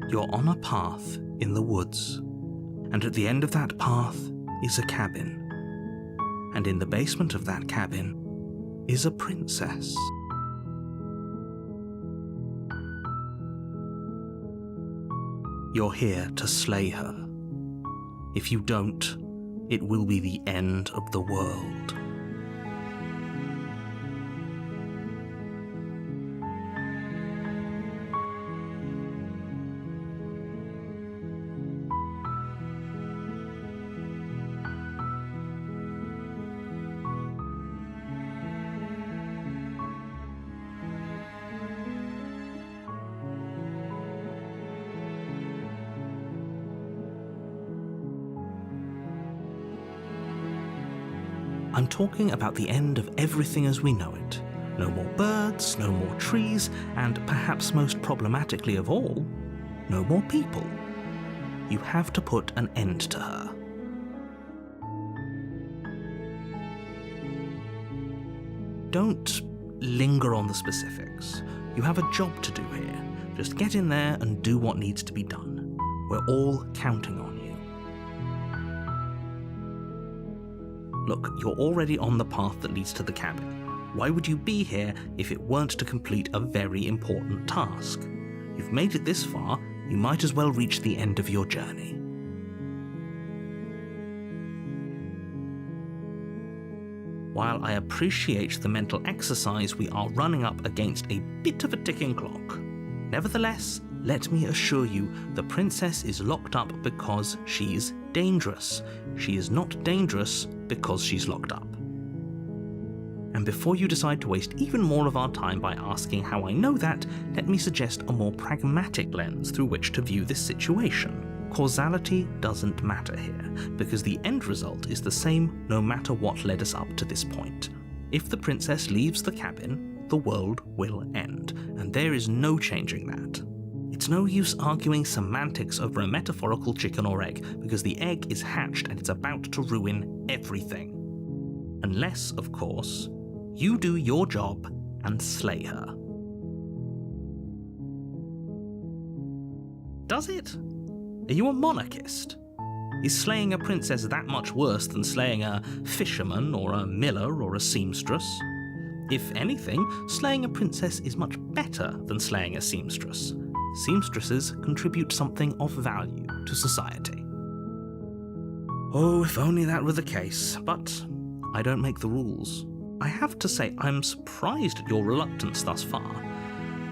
You're on a path in the woods, and at the end of that path is a cabin. And in the basement of that cabin is a princess. You're here to slay her. If you don't, it will be the end of the world. I'm talking about the end of everything as we know it. No more birds, no more trees, and perhaps most problematically of all, no more people. You have to put an end to her. Don't linger on the specifics. You have a job to do here. Just get in there and do what needs to be done. We're all counting on you. Look, you're already on the path that leads to the cabin. Why would you be here if it weren't to complete a very important task? You've made it this far, you might as well reach the end of your journey. While I appreciate the mental exercise, we are running up against a bit of a ticking clock. Nevertheless, let me assure you, the princess is locked up because she's dangerous. She is not dangerous because she's locked up. And before you decide to waste even more of our time by asking how I know that, let me suggest a more pragmatic lens through which to view this situation. Causality doesn't matter here, because the end result is the same no matter what led us up to this point. If the princess leaves the cabin, the world will end, and there is no changing that. It's no use arguing semantics over a metaphorical chicken or egg, because the egg is hatched and it's about to ruin everything. Unless, of course, you do your job and slay her. Does it? Are you a monarchist? Is slaying a princess that much worse than slaying a fisherman or a miller or a seamstress? If anything, slaying a princess is much better than slaying a seamstress. Seamstresses contribute something of value to society. Oh, if only that were the case, but I don't make the rules. I have to say I'm surprised at your reluctance thus far,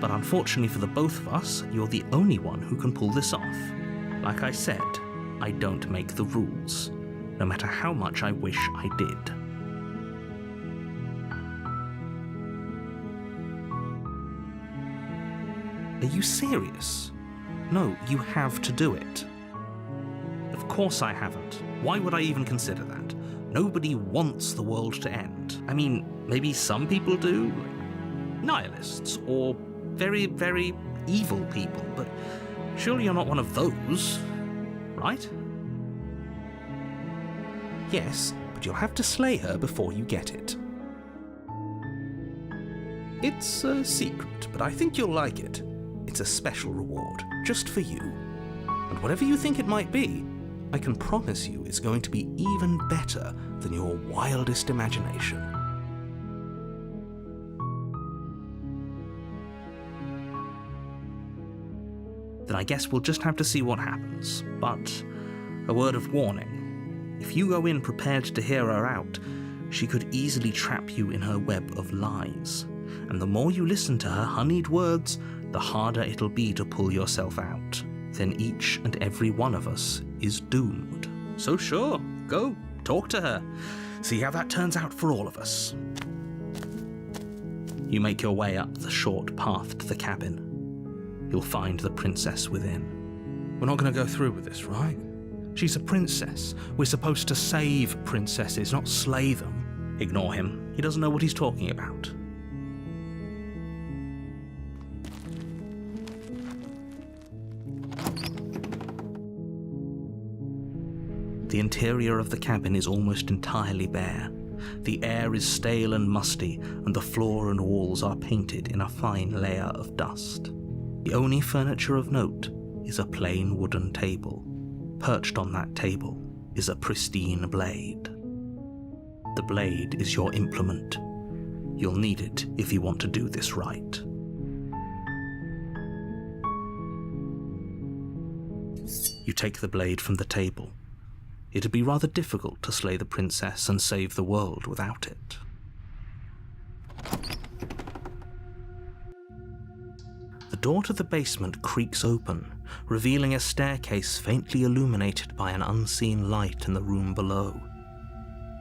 but unfortunately for the both of us, you're the only one who can pull this off. Like I said, I don't make the rules, no matter how much I wish I did. Are you serious? No, you have to do it. Of course I haven't. Why would I even consider that? Nobody wants the world to end. I mean, maybe some people do, like nihilists, or very, very evil people, but surely you're not one of those, right? Yes, but you'll have to slay her before you get it. It's a secret, but I think you'll like it. It's a special reward, just for you. And whatever you think it might be, I can promise you it's going to be even better than your wildest imagination. Then I guess we'll just have to see what happens. But a word of warning. If you go in prepared to hear her out, she could easily trap you in her web of lies. And the more you listen to her honeyed words, the harder it'll be to pull yourself out. Then each and every one of us is doomed. So sure, go, talk to her. See how that turns out for all of us. You make your way up the short path to the cabin. You'll find the princess within. We're not going to go through with this, right? She's a princess. We're supposed to save princesses, not slay them. Ignore him. He doesn't know what he's talking about. The interior of the cabin is almost entirely bare. The air is stale and musty, and the floor and walls are painted in a fine layer of dust. The only furniture of note is a plain wooden table. Perched on that table is a pristine blade. The blade is your implement. You'll need it if you want to do this right. You take the blade from the table. It'd be rather difficult to slay the princess and save the world without it. The door to the basement creaks open, revealing a staircase faintly illuminated by an unseen light in the room below.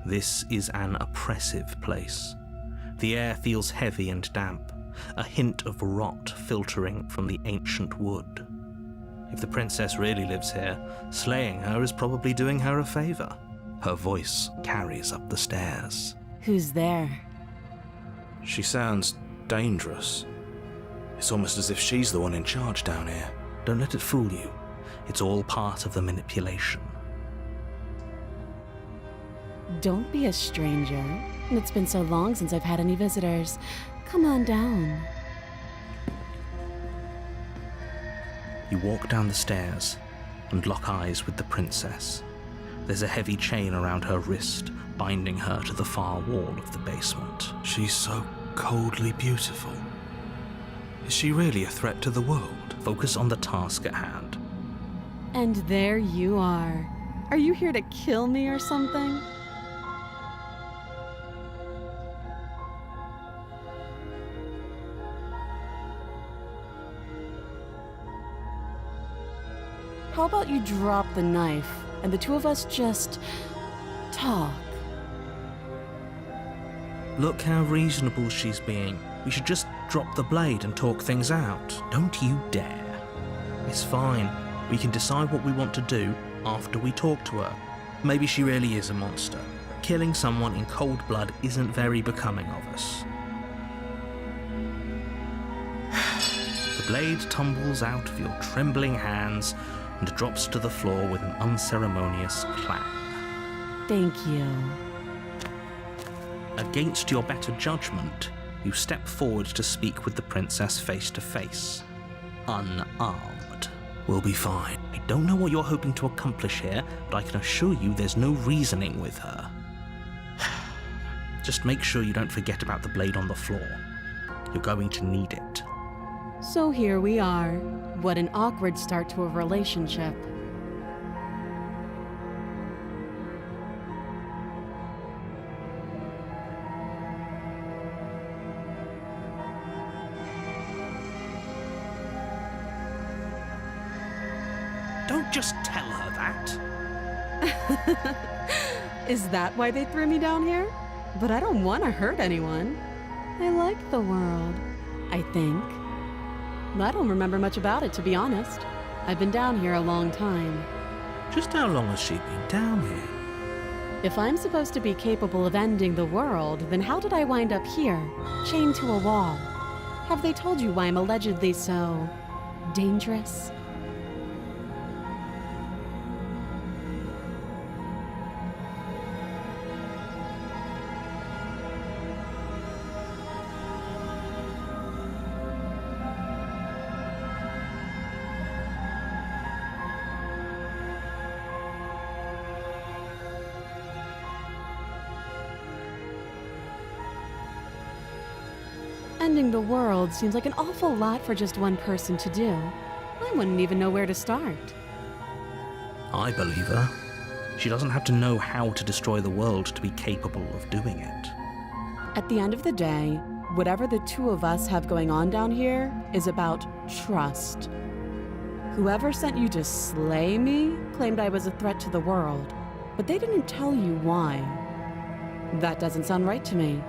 This is an oppressive place. The air feels heavy and damp, a hint of rot filtering from the ancient wood. If the princess really lives here, slaying her is probably doing her a favor. Her voice carries up the stairs. Who's there? She sounds dangerous. It's almost as if she's the one in charge down here. Don't let it fool you. It's all part of the manipulation. Don't be a stranger. It's been so long since I've had any visitors. Come on down. You walk down the stairs and lock eyes with the princess. There's a heavy chain around her wrist, binding her to the far wall of the basement. She's so coldly beautiful. Is she really a threat to the world? Focus on the task at hand. And there you are. Are you here to kill me or something? How about you drop the knife and the two of us just talk? Look how reasonable she's being. We should just drop the blade and talk things out. Don't you dare. It's fine. We can decide what we want to do after we talk to her. Maybe she really is a monster. Killing someone in cold blood isn't very becoming of us. The blade tumbles out of your trembling hands and drops to the floor with an unceremonious clang. Thank you. Against your better judgment, you step forward to speak with the princess face to face. Unarmed. We'll be fine. I don't know what you're hoping to accomplish here, but I can assure you there's no reasoning with her. Just make sure you don't forget about the blade on the floor. You're going to need it. So here we are. What an awkward start to a relationship. Don't just tell her that. Is that why they threw me down here? But I don't want to hurt anyone. I like the world, I think. I don't remember much about it, to be honest. I've been down here a long time. Just how long has she been down here? If I'm supposed to be capable of ending the world, then how did I wind up here, chained to a wall? Have they told you why I'm allegedly so dangerous? Ending the world seems like an awful lot for just one person to do. I wouldn't even know where to start. I believe her. She doesn't have to know how to destroy the world to be capable of doing it. At the end of the day, whatever the two of us have going on down here is about trust. Whoever sent you to slay me claimed I was a threat to the world, but they didn't tell you why. That doesn't sound right to me.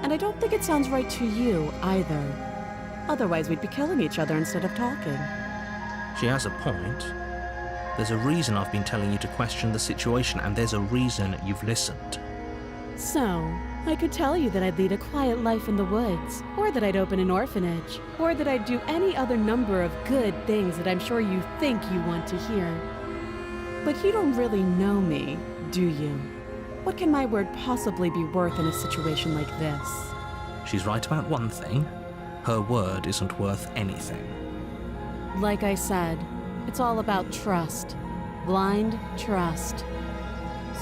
And I don't think it sounds right to you either. Otherwise, we'd be killing each other instead of talking. She has a point. There's a reason I've been telling you to question the situation, and there's a reason you've listened. So, I could tell you that I'd lead a quiet life in the woods, or that I'd open an orphanage, or that I'd do any other number of good things that I'm sure you think you want to hear. But you don't really know me, do you? What can my word possibly be worth in a situation like this? She's right about one thing. Her word isn't worth anything. Like I said, It's all about trust. Blind trust.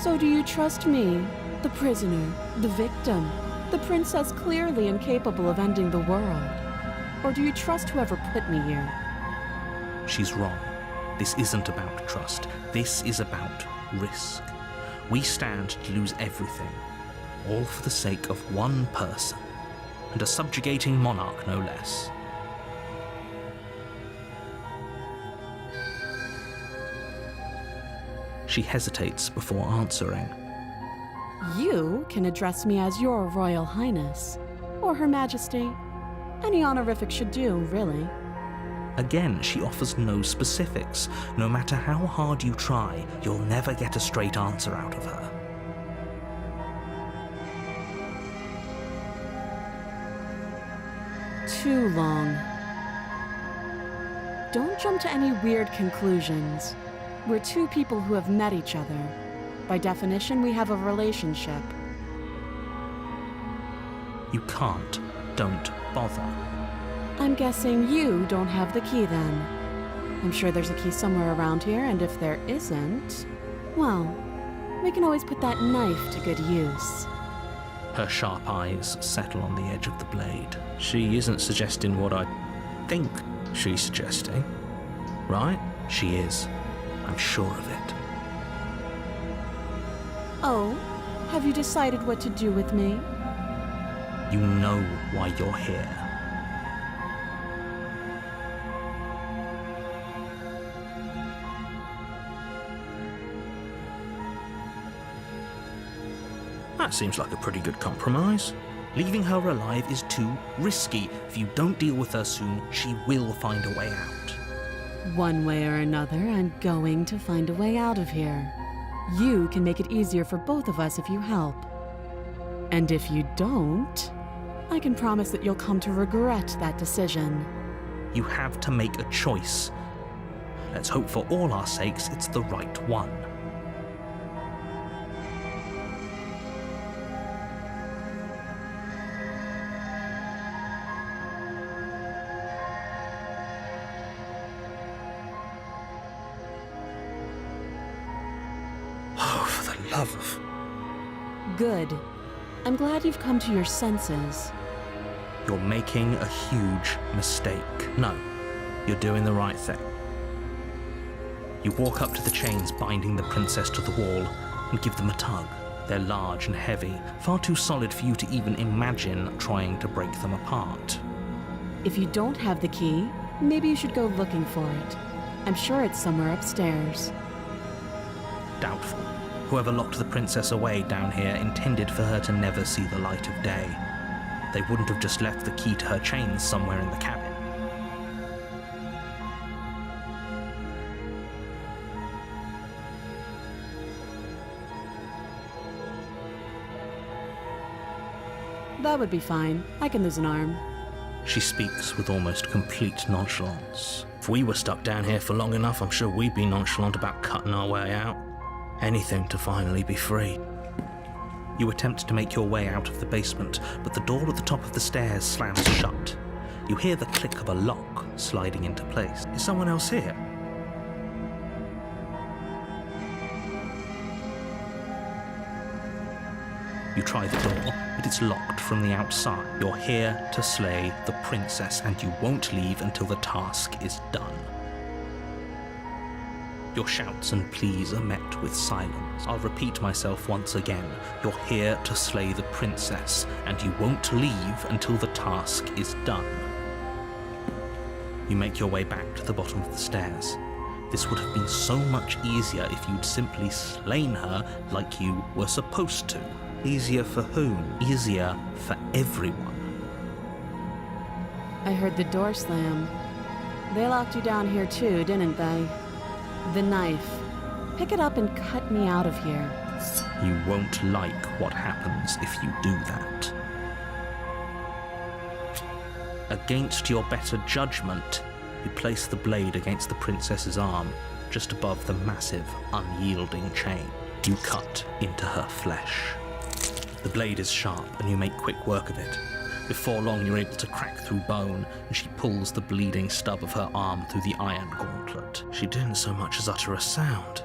So do you trust me, the prisoner, the victim, the princess clearly incapable of ending the world? Or do you trust whoever put me here? She's wrong. This isn't about trust. This is about risk. We stand to lose everything, all for the sake of one person, and a subjugating monarch no less. She hesitates before answering. You can address me as Your Royal Highness, or Her Majesty. Any honorific should do, really. Again, she offers no specifics. No matter how hard you try, you'll never get a straight answer out of her. Too long. Don't jump to any weird conclusions. We're two people who have met each other. By definition, we have a relationship. You can't. Don't bother. I'm guessing you don't have the key then. I'm sure there's a key somewhere around here, and if there isn't, well, we can always put that knife to good use. Her sharp eyes settle on the edge of the blade. She isn't suggesting what I think she's suggesting, right? She is. I'm sure of it. Oh, have you decided what to do with me? You know why you're here. That seems like a pretty good compromise. Leaving her alive is too risky. If you don't deal with her soon, she will find a way out. One way or another, I'm going to find a way out of here. You can make it easier for both of us if you help. And if you don't, I can promise that you'll come to regret that decision. You have to make a choice. Let's hope for all our sakes it's the right one. Oh, for the love of... Good. I'm glad you've come to your senses. You're making a huge mistake. No, you're doing the right thing. You walk up to the chains binding the princess to the wall and give them a tug. They're large and heavy, far too solid for you to even imagine trying to break them apart. If you don't have the key, maybe you should go looking for it. I'm sure it's somewhere upstairs. Doubtful. Whoever locked the princess away down here intended for her to never see the light of day. They wouldn't have just left the key to her chains somewhere in the cabin. That would be fine. I can lose an arm. She speaks with almost complete nonchalance. If we were stuck down here for long enough, I'm sure we'd be nonchalant about cutting our way out. Anything to finally be free. You attempt to make your way out of the basement, but the door at the top of the stairs slams shut. You hear the click of a lock sliding into place. Is someone else here? You try the door, but it's locked from the outside. You're here to slay the princess, and you won't leave until the task is done. Your shouts and pleas are met with silence. I'll repeat myself once again. You're here to slay the princess, and you won't leave until the task is done. You make your way back to the bottom of the stairs. This would have been so much easier if you'd simply slain her like you were supposed to. Easier for whom? Easier for everyone. I heard the door slam. They locked you down here too, didn't they? The knife. Pick it up and cut me out of here. You won't like what happens if you do that. Against your better judgment, you place the blade against the princess's arm, just above the massive, unyielding chain. You cut into her flesh. The blade is sharp, and you make quick work of it. Before long, you're able to crack through bone, and she pulls the bleeding stub of her arm through the iron gauntlet. She didn't so much as utter a sound.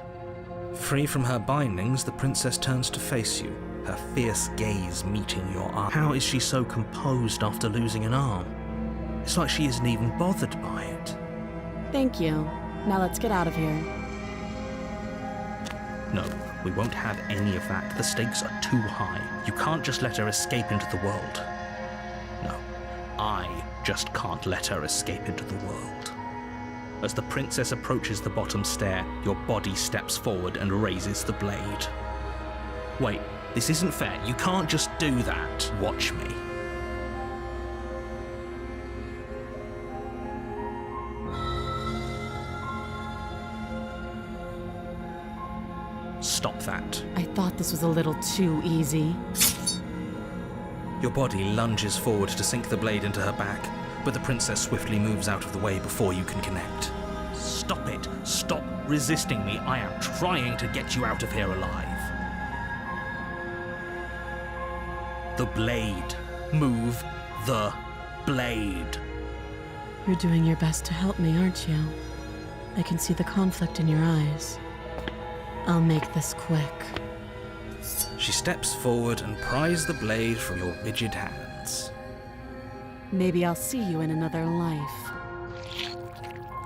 Free from her bindings, the princess turns to face you, her fierce gaze meeting your eye. How is she so composed after losing an arm? It's like she isn't even bothered by it. Thank you. Now let's get out of here. No, we won't have any of that. The stakes are too high. You can't just let her escape into the world. No, I just can't let her escape into the world. As the princess approaches the bottom stair, your body steps forward and raises the blade. Wait, this isn't fair. You can't just do that. Watch me. Stop that. I thought this was a little too easy. Your body lunges forward to sink the blade into her back, but the princess swiftly moves out of the way before you can connect. Stop it. Stop resisting me. I am trying to get you out of here alive. The blade. Move the blade. You're doing your best to help me, aren't you? I can see the conflict in your eyes. I'll make this quick. She steps forward and pries the blade from your rigid hands. Maybe I'll see you in another life.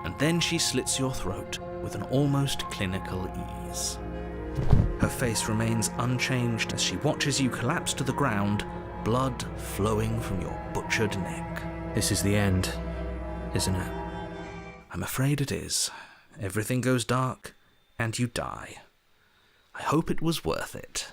And then she slits your throat with an almost clinical ease. Her face remains unchanged as she watches you collapse to the ground, blood flowing from your butchered neck. This is the end, isn't it? I'm afraid it is. Everything goes dark, and you die. I hope it was worth it.